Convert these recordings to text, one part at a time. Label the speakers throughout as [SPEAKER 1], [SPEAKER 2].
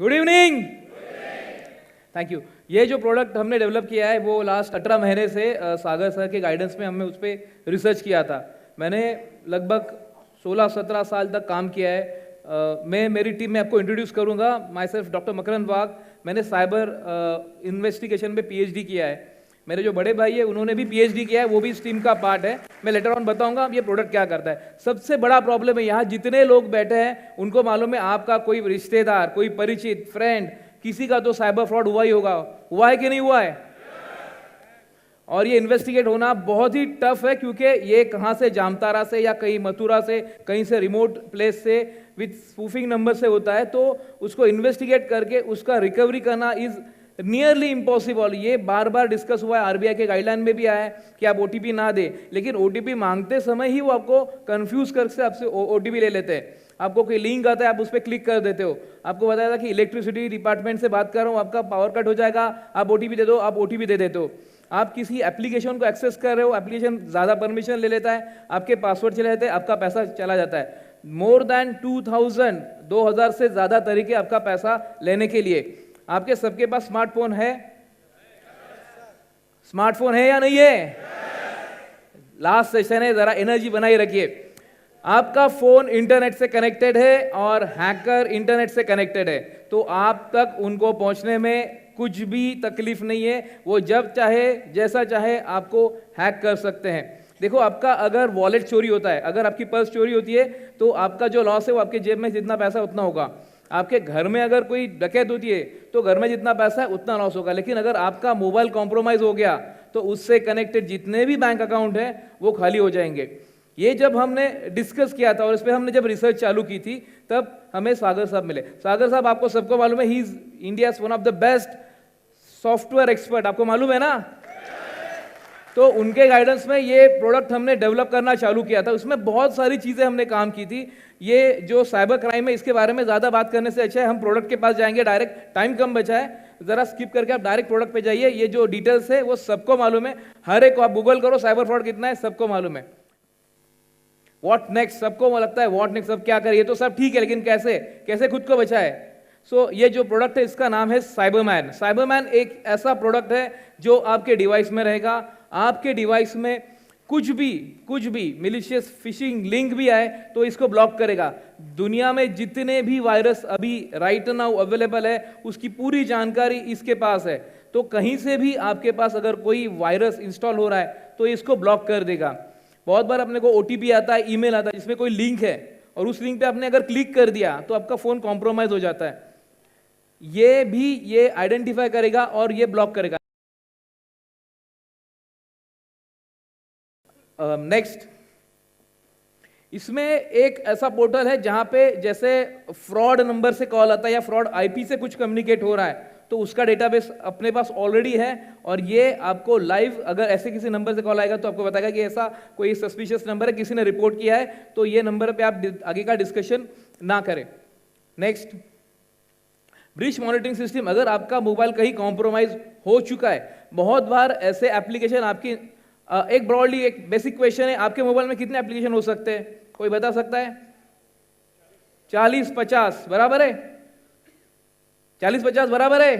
[SPEAKER 1] Good evening. Thank you. ये जो product हमने डेवलप किया है वो लास्ट 18 महीने से सागर सर के गाइडेंस में हमने उस पर रिसर्च किया था। मैंने लगभग 16-17 साल तक काम किया है। मैं मेरी टीम में आपको इंट्रोड्यूस करूंगा। माई सेल्फ डॉक्टर मकरंद वाघ। मैंने साइबर इन्वेस्टिगेशन में पीएचडी किया है। मेरे जो बड़े भाई है उन्होंने भी पीएचडी किया है, वो भी इस टीम का पार्ट है। मैं लेटर ऑन बताऊंगा ये प्रोडक्ट क्या करता है। सबसे बड़ा प्रॉब्लम है यहाँ जितने लोग बैठे हैं उनको मालूम है आपका कोई रिश्तेदार, कोई परिचित, फ्रेंड, किसी का तो साइबर फ्रॉड हुआ ही होगा। हुआ है कि नहीं हुआ है? और ये इन्वेस्टिगेट होना बहुत ही टफ है क्योंकि ये कहाँ से, जामतारा से या कहीं मथुरा से, कहीं से रिमोट प्लेस से विथ स्पूफिंग नंबर से होता है। तो उसको इन्वेस्टिगेट करके उसका रिकवरी करना इज नियरली इम्पॉसिबल। ये बार बार डिस्कस हुआ है, आरबीआई के गाइडलाइन में भी आया है कि आप ओटीपी ना दे, लेकिन ओटीपी मांगते समय ही वो आपको कंफ्यूज करके आपसे ओटीपी ले लेते हैं। आपको कोई लिंक आता है, आप उस पर क्लिक कर देते हो। आपको बताया था कि इलेक्ट्रिसिटी डिपार्टमेंट से बात कर रहा हूँ, आपका पावर कट हो जाएगा, आप ओटीपी दे दो, आप ओटीपी दे देते हो। आप किसी एप्लीकेशन को एक्सेस कर रहे हो, एप्लीकेशन ज़्यादा परमिशन ले लेता है, आपके पासवर्ड चले जाते हैं, आपका पैसा चला जाता है। मोर देन 2000 से ज़्यादा तरीके आपका पैसा लेने के लिए। आपके सबके पास स्मार्टफोन है? स्मार्टफोन है या नहीं है? लास्ट सेशन है, जरा एनर्जी बनाई रखिए। आपका फोन इंटरनेट से कनेक्टेड है और हैकर इंटरनेट से कनेक्टेड है, तो आप तक उनको पहुंचने में कुछ भी तकलीफ नहीं है। वो जब चाहे जैसा चाहे आपको हैक कर सकते हैं। देखो, आपका अगर वॉलेट चोरी होता है, अगर आपकी पर्स चोरी होती है, तो आपका जो लॉस है वो आपके जेब में जितना पैसा उतना होगा। आपके घर में अगर कोई डकैत होती है तो घर में जितना पैसा है उतना लॉस होगा। लेकिन अगर आपका मोबाइल कॉम्प्रोमाइज हो गया तो उससे कनेक्टेड जितने भी बैंक अकाउंट हैं वो खाली हो जाएंगे। ये जब हमने डिस्कस किया था और इस पर हमने जब रिसर्च चालू की थी तब हमें सागर साहब मिले। सागर साहब आपको सबको मालूम है, he is India's one of the best software expert, आपको मालूम है ना। तो उनके गाइडेंस में ये प्रोडक्ट हमने डेवलप करना चालू किया था। उसमें बहुत सारी चीज़ें हमने काम की थी। ये जो साइबर क्राइम है इसके बारे में ज़्यादा बात करने से अच्छा है हम प्रोडक्ट के पास जाएंगे डायरेक्ट। टाइम कम बचा है, ज़रा स्किप करके आप डायरेक्ट प्रोडक्ट पे जाइए। ये जो डिटेल्स है वो सबको मालूम है, हर एक को आप गूगल करो साइबर फ्रॉड कितना है सबको मालूम है। व्हाट नेक्स्ट, सबको लगता है व्हाट नेक्स्ट, सब क्या करें, ये तो सब ठीक है, लेकिन कैसे कैसे खुद को बचाए। सो ये जो प्रोडक्ट है इसका नाम है साइबरमैन। साइबरमैन एक ऐसा प्रोडक्ट है जो आपके डिवाइस में रहेगा। आपके डिवाइस में कुछ भी मिलिशियस फिशिंग लिंक भी आए तो इसको ब्लॉक करेगा। दुनिया में जितने भी वायरस अभी राइट नाउ अवेलेबल है उसकी पूरी जानकारी इसके पास है। तो कहीं से भी आपके पास अगर कोई वायरस इंस्टॉल हो रहा है तो इसको ब्लॉक कर देगा। बहुत बार अपने को ओटीपी आता है, ईमेल आता है जिसमें कोई लिंक है और उस लिंक पे आपने अगर क्लिक कर दिया तो आपका फोन कॉम्प्रोमाइज हो जाता है। ये भी ये आइडेंटिफाई करेगा और ये ब्लॉक करेगा। नेक्स्ट, इसमें एक ऐसा पोर्टल है जहां पे जैसे फ्रॉड नंबर से कॉल आता है या फ्रॉड आईपी से कुछ कम्युनिकेट हो रहा है तो उसका डेटाबेस अपने पास ऑलरेडी है। और ये आपको लाइव अगर ऐसे किसी नंबर से कॉल आएगा तो आपको बताएगा कि ऐसा कोई सस्पिशियस नंबर है, किसी ने रिपोर्ट किया है, तो ये नंबर पे आप आगे का डिस्कशन ना करें। Next, breach monitoring system. अगर आपका मोबाइल कहीं कॉम्प्रोमाइज हो चुका है, बहुत बार ऐसे एप्लीकेशन आपकी एक ब्रॉडली एक बेसिक क्वेश्चन है, आपके मोबाइल में कितने एप्लीकेशन हो सकते हैं, कोई बता सकता है? 40-50 बराबर है? 40-50 बराबर है?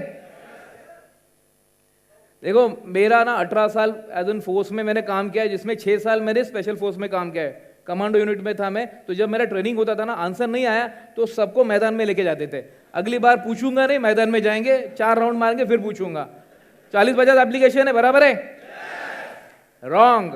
[SPEAKER 1] देखो, मेरा ना 18 साल एज एन फोर्स में मैंने काम किया है, जिसमें 6 साल मैंने स्पेशल फोर्स में काम किया है। कमांडो यूनिट में था मैं। तो जब मेरा ट्रेनिंग होता था ना, आंसर नहीं आया तो सबको मैदान में लेके जाते थे। अगली बार पूछूंगा नहीं, मैदान में जाएंगे, 4 राउंड मारेंगे फिर पूछूंगा। 40-50 एप्लीकेशन है, बराबर है? रॉन्ग।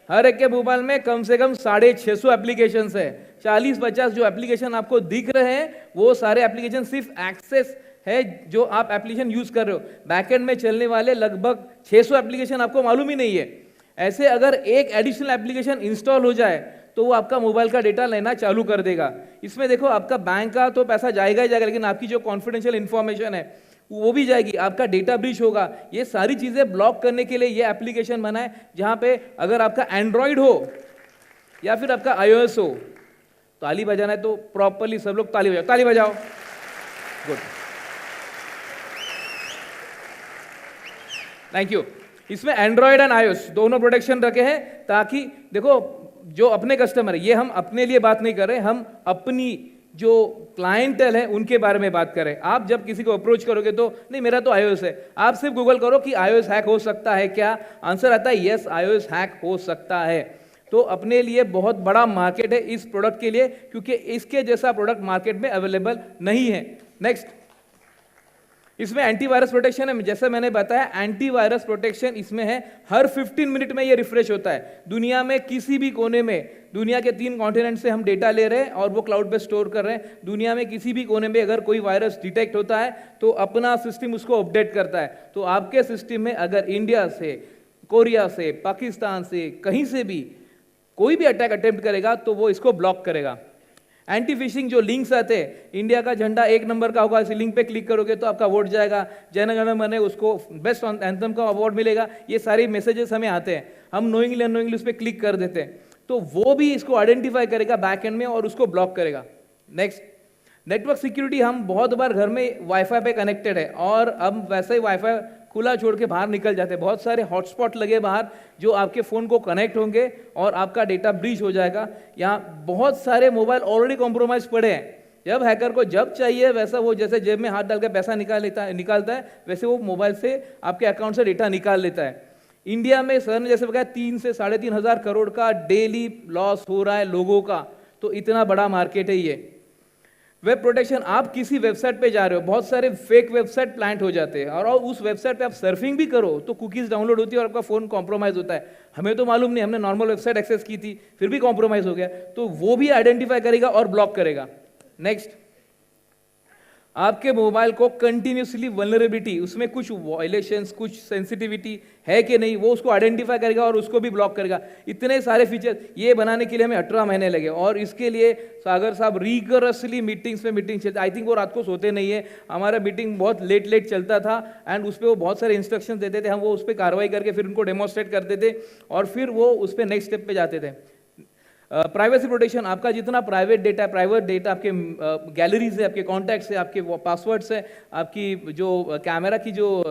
[SPEAKER 1] हर एक के मोबाइल में कम से कम 650 एप्लीकेशन है। 40-50 जो एप्लीकेशन आपको दिख रहे हैं वो सारे एप्लीकेशन सिर्फ एक्सेस है जो आप एप्लीकेशन यूज कर रहे हो। बैकएंड में चलने वाले लगभग 600 एप्लीकेशन आपको मालूम ही नहीं है। ऐसे अगर एक एडिशनल एप्लीकेशन इंस्टॉल हो जाए तो वो आपका मोबाइल का डेटा लेना चालू कर देगा। इसमें देखो, आपका बैंक का तो पैसा जाएगा ही जाएगा, लेकिन आपकी जो कॉन्फिडेंशियल इंफॉर्मेशन है वो भी जाएगी, आपका डेटा ब्रीच होगा। ये सारी चीजें ब्लॉक करने के लिए ये एप्लीकेशन बना है, जहां पे अगर आपका एंड्रॉइड हो या फिर आपका iOS हो, ताली बजाना है तो प्रॉपरली सब लोग ताली बजाओ, ताली बजाओ। Good, thank you. इसमें एंड्रॉइड एंड iOS दोनों प्रोटेक्शन रखे हैं ताकि देखो, जो अपने कस्टमर है, ये हम अपने लिए बात नहीं कर रहे, हम अपनी जो क्लाइंटल है उनके बारे में बात करें। आप जब किसी को अप्रोच करोगे तो नहीं मेरा तो iOS है, आप सिर्फ गूगल करो कि iOS हैक हो सकता है क्या, आंसर आता है यस iOS हैक हो सकता है। तो अपने लिए बहुत बड़ा मार्केट है इस प्रोडक्ट के लिए, क्योंकि इसके जैसा प्रोडक्ट मार्केट में अवेलेबल नहीं है। नेक्स्ट, इसमें एंटीवायरस प्रोटेक्शन है। जैसे मैंने बताया एंटीवायरस प्रोटेक्शन इसमें है, हर 15 मिनट में ये रिफ्रेश होता है। दुनिया में किसी भी कोने में, दुनिया के 3 कॉन्टिनेंट से हम डेटा ले रहे हैं और वो क्लाउड पे स्टोर कर रहे हैं। दुनिया में किसी भी कोने में अगर कोई वायरस डिटेक्ट होता है तो अपना सिस्टम उसको अपडेट करता है। तो आपके सिस्टम में अगर इंडिया से, कोरिया से, पाकिस्तान से, कहीं से भी कोई भी अटैक अटेम्प्ट करेगा तो वो इसको ब्लॉक करेगा। एंटी फिशिंग जो लिंक्स आते हैं, इंडिया का झंडा 1 नंबर का होगा, इस लिंक पे क्लिक करोगे तो आपका वोट जाएगा, जन गण मन उसको बेस्ट एंथम का अवार्ड मिलेगा, ये सारे मैसेजेस हमें आते हैं, हम नोइंगली अनोइंगली उस पर क्लिक कर देते हैं। तो वो भी इसको आइडेंटिफाई करेगा बैक एंड में और उसको ब्लॉक करेगा। नेक्स्ट, नेटवर्क सिक्योरिटी, हम बहुत बार घर में वाईफाई पे कनेक्टेड है और अब वैसे ही वाईफाई खुला छोड़ के बाहर निकल जाते हैं, बहुत सारे हॉटस्पॉट लगे बाहर जो आपके फ़ोन को कनेक्ट होंगे और आपका डेटा ब्रीच हो जाएगा। यहाँ बहुत सारे मोबाइल ऑलरेडी कॉम्प्रोमाइज पड़े हैं, जब हैकर को जब चाहिए वैसा वो जैसे जेब में हाथ डाल के पैसा निकालता है वैसे वो मोबाइल से आपके अकाउंट से डेटा निकाल लेता है। इंडिया में सर ने जैसे बताया 3 से 3.5 हज़ार करोड़ का डेली लॉस हो रहा है लोगों का, तो इतना बड़ा मार्केट है ये। वेब प्रोटेक्शन, आप किसी वेबसाइट पे जा रहे हो, बहुत सारे फेक वेबसाइट प्लांट हो जाते हैं और उस वेबसाइट पे आप सर्फिंग भी करो तो कुकीज डाउनलोड होती है और आपका फोन कॉम्प्रोमाइज होता है। हमें तो मालूम नहीं, हमने नॉर्मल वेबसाइट एक्सेस की थी फिर भी कॉम्प्रोमाइज हो गया, तो वो भी आइडेंटिफाई करेगा और ब्लॉक करेगा। नेक्स्ट, आपके मोबाइल को कंटिन्यूसली वल्नरेबिलिटी, उसमें कुछ वायलेशंस, कुछ सेंसिटिविटी है कि नहीं, वो उसको आइडेंटिफाई करेगा और उसको भी ब्लॉक करेगा। इतने सारे फीचर ये बनाने के लिए हमें 18 महीने लगे और इसके लिए सागर साहब रिगरसली मीटिंग्स में मीटिंग चलते, आई थिंक वो रात को सोते नहीं है, हमारा मीटिंग बहुत लेट चलता था एंड उस पर वो बहुत सारे इंस्ट्रक्शन देते थे, हम वो उस पर कार्रवाई करके फिर उनको डेमोन्स्ट्रेट करते थे और फिर वो उस पर नेक्स्ट स्टेप पे जाते थे। प्राइवेसी प्रोटेक्शन, आपका जितना प्राइवेट डेटा आपके गैलरीज है, आपके कॉन्टैक्ट्स है, आपके पासवर्ड्स है, आपकी जो कैमरा की जो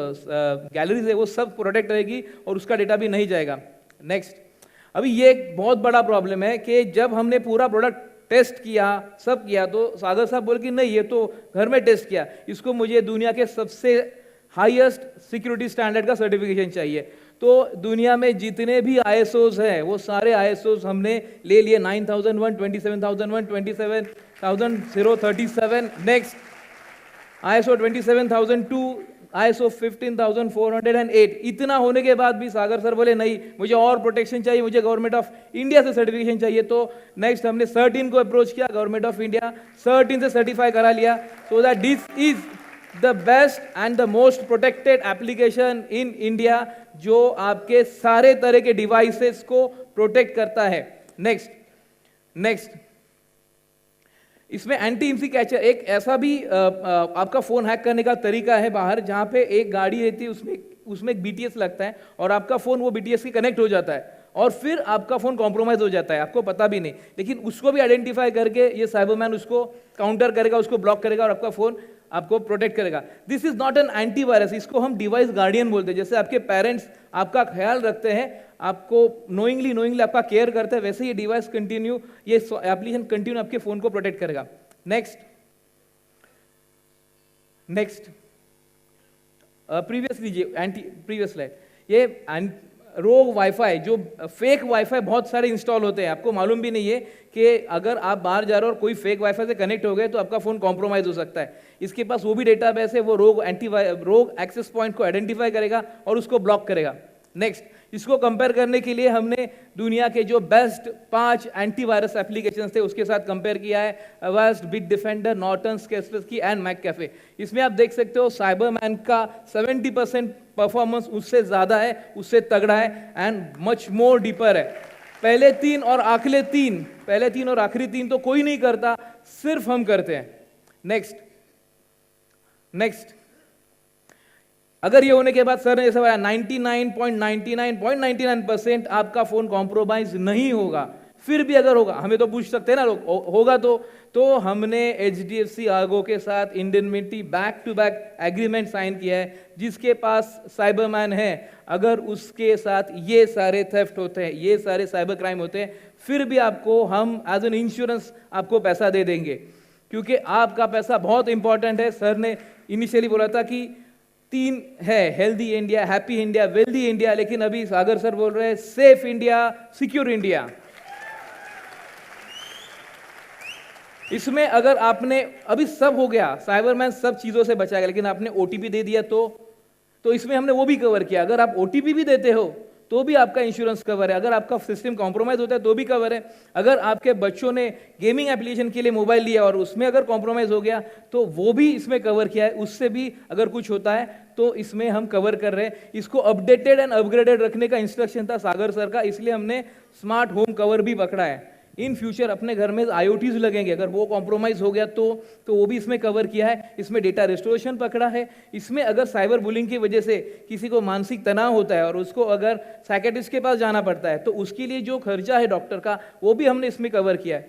[SPEAKER 1] गैलरीज है वो सब प्रोटेक्ट रहेगी और उसका डेटा भी नहीं जाएगा। नेक्स्ट, अभी ये एक बहुत बड़ा प्रॉब्लम है कि जब हमने पूरा प्रोडक्ट टेस्ट किया, सब किया, तो सागर साहब बोले कि नहीं ये तो घर में टेस्ट किया, इसको मुझे दुनिया के सबसे हाईएस्ट सिक्योरिटी स्टैंडर्ड का सर्टिफिकेशन चाहिए। तो दुनिया में जितने भी ISOs हैं वो सारे ISOs हमने ले लिए, 9001, 27001, 27037, नेक्स्ट ISO 27002, ISO 15408। इतना होने के बाद भी सागर सर बोले नहीं मुझे और प्रोटेक्शन चाहिए, मुझे गवर्नमेंट ऑफ इंडिया से सर्टिफिकेशन चाहिए। तो नेक्स्ट हमने CERT-In को अप्रोच किया, गवर्नमेंट ऑफ इंडिया CERT-In से सर्टिफाई करा लिया, so that this is the best and the most protected application in India जो आपके सारे तरह के डिवाइसेस को प्रोटेक्ट करता है। नेक्स्ट, इसमें एंटी इम्सी कैचर, एक ऐसा भी आपका फोन हैक करने का तरीका है बाहर, जहां पे एक गाड़ी रहती है उसमें एक BTS लगता है और आपका फोन वो BTS से कनेक्ट हो जाता है और फिर आपका फोन कॉम्प्रोमाइज हो जाता है, आपको पता भी नहीं, लेकिन उसको भी आइडेंटिफाई करके ये साइबरमैन उसको काउंटर करेगा, उसको ब्लॉक करेगा और आपका फोन आपको प्रोटेक्ट करेगा। This is not an antivirus, इसको हम डिवाइस गार्डियन बोलते हैं। जैसे आपके पेरेंट्स आपका ख्याल रखते हैं, आपको नोइंगली आपका केयर करते हैं, वैसे ये डिवाइस कंटिन्यू, ये एप्लीकेशन कंटिन्यू आपके फोन को प्रोटेक्ट करेगा। नेक्स्ट, प्रीवियस लीजिए, प्रीवियस स्लाइड, ये रोग वाईफाई, जो फेक वाईफाई बहुत सारे इंस्टॉल होते हैं, आपको मालूम भी नहीं है कि अगर आप बाहर जा रहे हो और कोई फेक वाईफाई से कनेक्ट हो गए तो आपका फोन कॉम्प्रोमाइज हो सकता है। इसके पास वो भी डेटाबेस है, वो रोग एक्सेस पॉइंट को आइडेंटिफाई करेगा और उसको ब्लॉक करेगा। नेक्स्ट, इसको कंपेयर करने के लिए हमने दुनिया के जो बेस्ट 5 एंटीवायरस एप्लीकेशन थे उसके साथ कंपेयर किया है, Avast, Bitdefender, Norton, Kaspersky and McAfee. इसमें आप देख सकते हो साइबरमैन का 70% परफॉर्मेंस उससे ज्यादा है, उससे तगड़ा है एंड मच मोर डीपर है। पहले तीन और आखिरी तीन तो कोई नहीं करता, सिर्फ हम करते हैं। नेक्स्ट, अगर ये होने के बाद सर ने जैसे बताया 99.99% आपका फोन कॉम्प्रोमाइज नहीं होगा, फिर भी अगर होगा, हमें तो पूछ सकते हैं ना लोग, होगा तो हमने HDFC आर्गो के साथ indemnity back to back agreement sign किया है। जिसके पास साइबरमैन है, अगर उसके साथ ये सारे थेफ्ट होते हैं, ये सारे साइबर क्राइम होते हैं, फिर भी आपको हम एज एन इंश्योरेंस आपको पैसा दे देंगे, क्योंकि आपका पैसा बहुत इंपॉर्टेंट है। सर ने इनिशियली बोला था कि 3 है, healthy India, happy India, wealthy India, लेकिन अभी सागर सर बोल रहे हैं सेफ इंडिया, सिक्योर इंडिया। इसमें अगर आपने अभी सब हो गया, साइबरमैन सब चीजों से बचाएगा, लेकिन आपने ओटीपी दे दिया तो इसमें हमने वो भी कवर किया। अगर आप ओटीपी भी देते हो तो भी आपका इंश्योरेंस कवर है। अगर आपका सिस्टम कॉम्प्रोमाइज होता है तो भी कवर है। अगर आपके बच्चों ने गेमिंग एप्लीकेशन के लिए मोबाइल लिया और उसमें अगर कॉम्प्रोमाइज हो गया तो वो भी इसमें कवर किया है। उससे भी अगर कुछ होता है तो इसमें हम कवर कर रहे हैं। इसको अपडेटेड एंड अपग्रेडेड रखने का इंस्ट्रक्शन था सागर सर का, इसलिए हमने स्मार्ट होम कवर भी पकड़ा है। इन फ्यूचर अपने घर में IoTs लगेंगे, अगर वो कॉम्प्रोमाइज हो गया तो वो भी इसमें कवर किया है। इसमें डेटा रिस्टोरेशन पकड़ा है। इसमें अगर साइबर बुलिंग की वजह से किसी को मानसिक तनाव होता है और उसको अगर साइकेट्रिस्ट के पास जाना पड़ता है तो उसके लिए जो खर्चा है डॉक्टर का, वो भी हमने इसमें कवर किया है।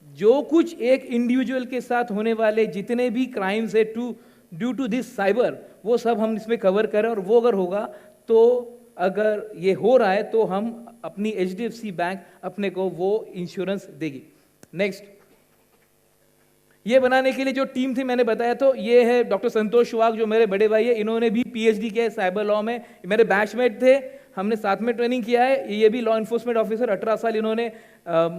[SPEAKER 1] जो कुछ एक इंडिविजुअल के साथ होने वाले जितने भी क्राइम्स है ड्यू टू दिस साइबर, वो सब हम इसमें कवर करें। और वो अगर होगा तो अगर ये हो रहा है तो हम अपनी HDFC बैंक अपने को वो इंश्योरेंस देगी। नेक्स्ट, ये बनाने के लिए जो टीम थी मैंने बताया, तो ये है डॉक्टर संतोष वाघ जो मेरे बड़े भाई है, इन्होंने भी PhD किया है साइबर लॉ में, मेरे बैचमेट थे, हमने साथ में ट्रेनिंग किया है। ये भी लॉ इन्फोर्समेंट ऑफिसर, 18 साल इन्होंने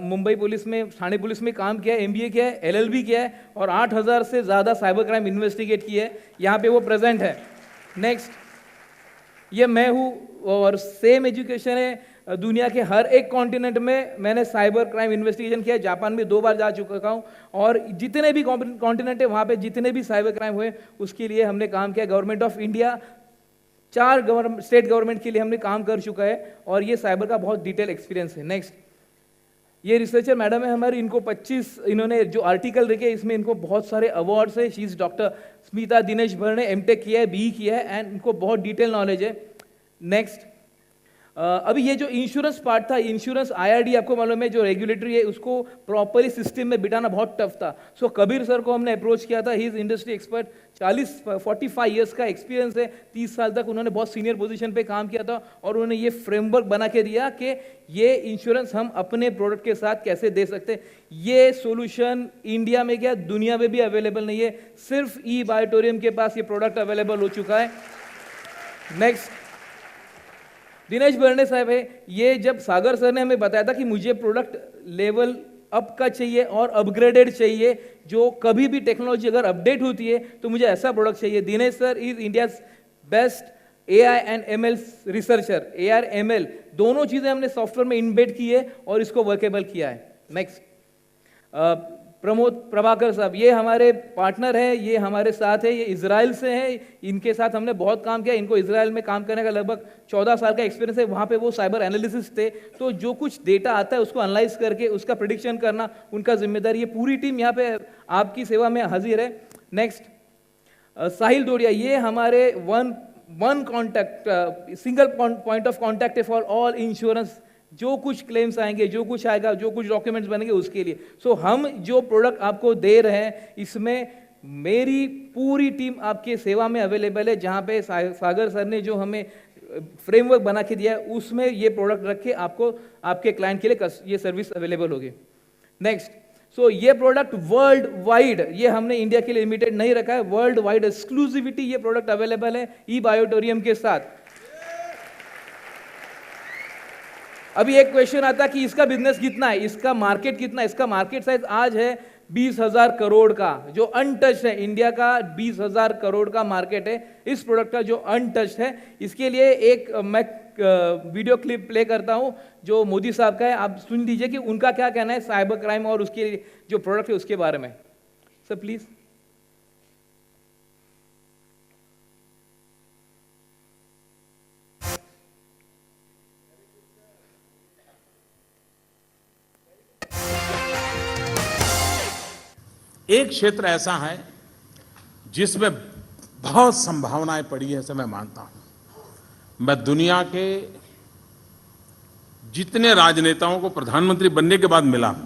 [SPEAKER 1] मुंबई पुलिस में, ठाणे पुलिस में काम किया है, MBA किया है, LLB किया है और 8,000 से ज़्यादा साइबर क्राइम इन्वेस्टिगेट किए है। यहाँ पे वो प्रेजेंट है। नेक्स्ट, ये मैं हूँ और सेम एजुकेशन है दुनिया के हर एक कॉन्टिनेंट में। मैंने साइबर क्राइम इन्वेस्टिगेशन किया है, जापान में 2 बार जा चुका हूँ और जितने भी कॉन्टिनेंट है वहाँ पे जितने भी साइबर क्राइम हुए उसके लिए हमने काम किया। Government of India 4 state government के लिए हमने काम कर चुका है और ये साइबर का बहुत डिटेल एक्सपीरियंस है। नेक्स्ट, ये रिसर्चर मैडम है हमारी, इनको 25 इन्होंने जो आर्टिकल लिखे इसमें इनको बहुत सारे अवार्ड्स है। She is doctor Smita Dinesh भर ने MTech किया है, BE किया है एंड इनको बहुत डिटेल नॉलेज है। नेक्स्ट, अभी ये जो इंश्योरेंस पार्ट था, इंश्योरेंस IRD आपको मालूम है जो रेगुलेटरी है, उसको प्रॉपरली सिस्टम में बिठाना बहुत टफ था। सो कबीर सर को हमने अप्रोच किया था। He is industry expert, 45 years का एक्सपीरियंस है, 30 साल तक उन्होंने बहुत सीनियर पोजीशन पे काम किया था और उन्होंने ये फ्रेमवर्क बना के दिया कि ये इंश्योरेंस हम अपने प्रोडक्ट के साथ कैसे दे सकते हैं। ये सोल्यूशन इंडिया में क्या दुनिया में भी अवेलेबल नहीं है, सिर्फ eBiotorium के पास ये प्रोडक्ट अवेलेबल हो चुका है। नेक्स्ट, दिनेश बर्णे साहब है, ये जब सागर सर ने हमें बताया था कि मुझे प्रोडक्ट लेवल अप का चाहिए और अपग्रेडेड चाहिए, जो कभी भी टेक्नोलॉजी अगर अपडेट होती है तो मुझे ऐसा प्रोडक्ट चाहिए। Dinesh sir is India's best AI and ML researcher. AR ML दोनों चीजें हमने सॉफ्टवेयर में इनबेड की है और इसको वर्केबल किया है। नेक्स्ट, प्रमोद प्रभाकर साहब, ये हमारे पार्टनर हैं, ये हमारे साथ है, ये इजराइल से हैं, इनके साथ हमने बहुत काम किया। इनको इजराइल में काम करने का लगभग 14 साल का एक्सपीरियंस है। वहाँ पे वो साइबर एनालिसिस थे, तो जो कुछ डेटा आता है उसको एनालाइज करके उसका प्रिडिक्शन करना उनका जिम्मेदारी। ये पूरी टीम यहाँ पे आपकी सेवा में हाजिर है। नेक्स्ट, साहिल दोड़िया, ये हमारे one contact, single point of contact है फॉर ऑल इंश्योरेंस। जो कुछ क्लेम्स आएंगे, जो कुछ आएगा, जो कुछ डॉक्यूमेंट्स बनेंगे उसके लिए। सो हम जो प्रोडक्ट आपको दे रहे हैं इसमें मेरी पूरी टीम आपके सेवा में अवेलेबल है। जहाँ पे सागर सर ने जो हमें फ्रेमवर्क बना के दिया है उसमें ये प्रोडक्ट रख के आपको आपके क्लाइंट के लिए ये सर्विस अवेलेबल होगी। नेक्स्ट, सो ये प्रोडक्ट वर्ल्ड वाइड, ये हमने इंडिया के लिए लिमिटेड नहीं रखा है, वर्ल्ड वाइड एक्सक्लूसिविटी ये प्रोडक्ट अवेलेबल है eBiotorium के साथ। अभी एक क्वेश्चन आता है कि इसका बिजनेस कितना है, इसका मार्केट कितना है। इसका मार्केट साइज आज है 20,000 करोड़ का, जो अनटच्ड है। इंडिया का 20,000 करोड़ का मार्केट है इस प्रोडक्ट का जो अनटच्ड है। इसके लिए एक मैं वीडियो क्लिप प्ले करता हूं जो मोदी साहब का है, आप सुन लीजिए कि उनका क्या कहना है साइबर क्राइम और उसके जो प्रोडक्ट है उसके बारे में। Sir please.
[SPEAKER 2] एक क्षेत्र ऐसा है जिसमें बहुत संभावनाएं पड़ी है, ऐसा मैं मानता हूं। मैं दुनिया के जितने राजनेताओं को प्रधानमंत्री बनने के बाद मिला हूं,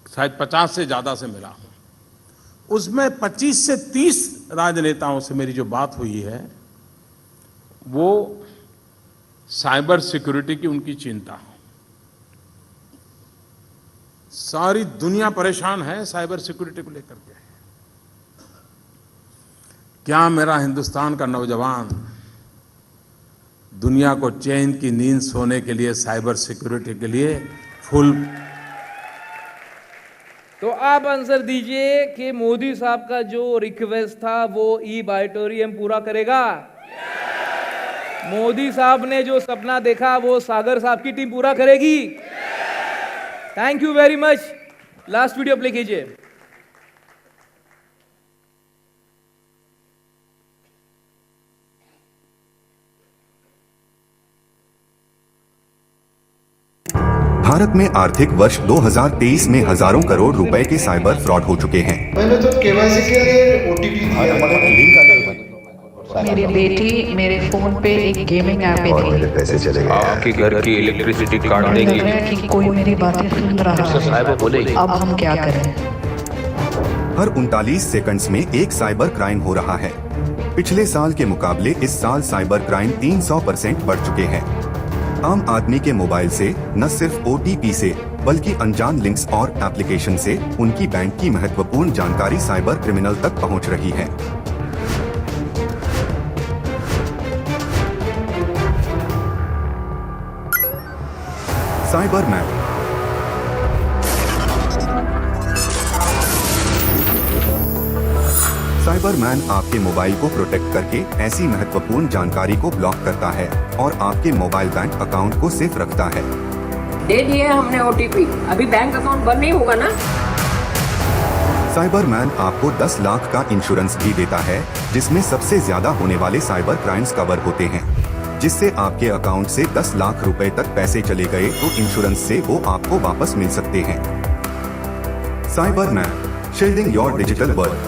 [SPEAKER 2] शायद 50 से ज्यादा से मिला हूं, उसमें 25 से 30 राजनेताओं से मेरी जो बात हुई है वो साइबर सिक्योरिटी की उनकी चिंता है। सारी दुनिया परेशान है साइबर सिक्योरिटी को लेकर के। क्या मेरा हिंदुस्तान का नौजवान दुनिया को चैन की नींद सोने के लिए साइबर सिक्योरिटी के लिए फुल।
[SPEAKER 1] तो आप आंसर दीजिए कि मोदी साहब का जो रिक्वेस्ट था वो ई बायोटोरियम पूरा करेगा? मोदी साहब ने जो सपना देखा वो सागर साहब की टीम पूरा करेगी? Thank you very much. Last video play कीजिए।
[SPEAKER 3] भारत में आर्थिक वर्ष 2023 में हजारों करोड़ रुपए के साइबर फ्रॉड हो चुके हैं।
[SPEAKER 4] मैंने तो केवाईसी के लिए ओटीपी दिया।
[SPEAKER 5] मेरी बेटी मेरे फोन पे एक गेमिंग ऐप में थी।
[SPEAKER 6] पैसे चले गए। आपके घर की इलेक्ट्रिसिटी काट
[SPEAKER 5] लग
[SPEAKER 6] देगी।
[SPEAKER 5] रहा है कि कोई मेरी बातें सुन रहा है। अब हम क्या करें?
[SPEAKER 3] हर 39 सेकंड्स में एक साइबर क्राइम हो रहा है। पिछले साल के मुकाबले इस साल साइबर क्राइम 300% बढ़ चुके हैं। आम आदमी के मोबाइल से न सिर्फ OTP से बल्कि अनजान लिंक्स और एप्लीकेशन से उनकी बैंक की महत्वपूर्ण जानकारी साइबर क्रिमिनल तक पहुंच रही है। साइबर मैन साइबरमैन आपके मोबाइल को प्रोटेक्ट करके ऐसी महत्वपूर्ण जानकारी को ब्लॉक करता है और आपके मोबाइल बैंक अकाउंट को सेफ रखता है।
[SPEAKER 7] दे दिया हमने OTP, अभी बैंक अकाउंट बंद नहीं होगा ना?
[SPEAKER 3] साइबरमैन आपको 10 लाख का इंश्योरेंस भी देता है, जिसमें सबसे ज्यादा होने वाले साइबर क्राइम्स कवर होते हैं। जिससे आपके अकाउंट से 10 लाख रुपए तक पैसे चले गए तो इंश्योरेंस से वो आपको वापस मिल सकते हैं। साइबरमैन, शील्डिंग योर डिजिटल वर्ल्ड।